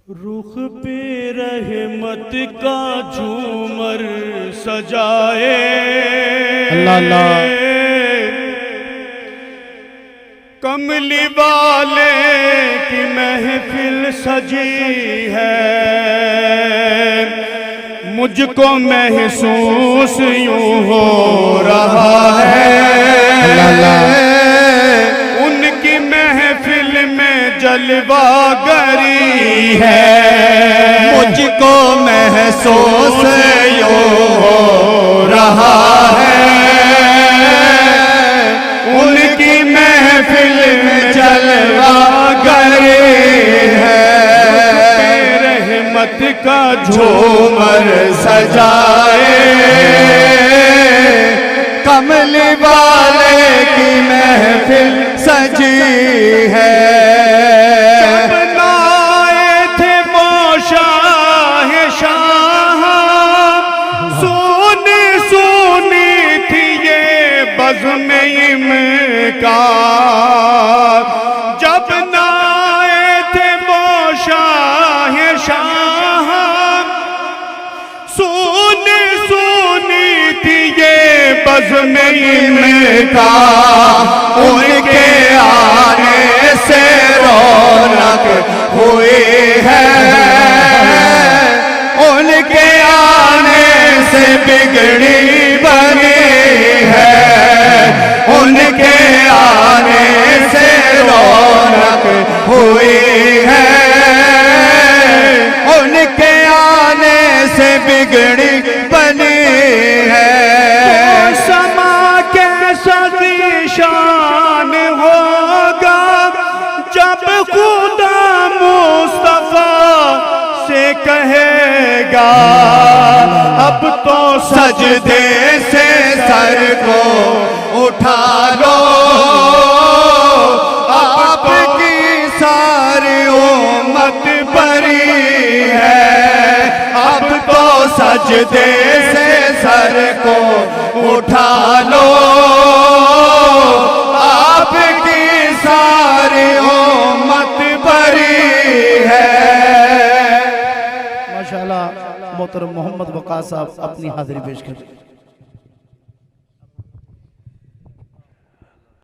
रुख पे रहमत का झूमर सजाए अल्लाह अल्लाह। कमली वाले की महफिल सजी है, मुझको महसूस यूं हो रहा है। उनकी महफिल में जलवागरी है, मुझको महसूस यूं हो रहा है। उनकी महफिल में जलवागरी है। रहमत का झूमर सजाए, कमली वाले की महफिल सजी है। जब आए थे वो शाह शाह, सोनी सोनी थी ये बज़्म इनका। जब आए थे वो शाह शाह, सोनी सोनी थी ये बज़्म इनका। उनके आने से रौनक हुई है, उनके आने से बिगड़ी बनी है। उनके आने से रौनक हुई है, उनके आने से बिगड़ी बनी है। शान होगा जब खुदा मुस्तफा से कहेगा, अब तो सजदे से सर को उठा लो, आपकी सारी उम्मत बरी है। अब तो सजदे से सर को उठा लो, आपकी सारी उम्मत बरी है। माशाअल्लाह। मोहतरम मोहम्मद वक़ास साहब अपनी हाजिरी पेश करें।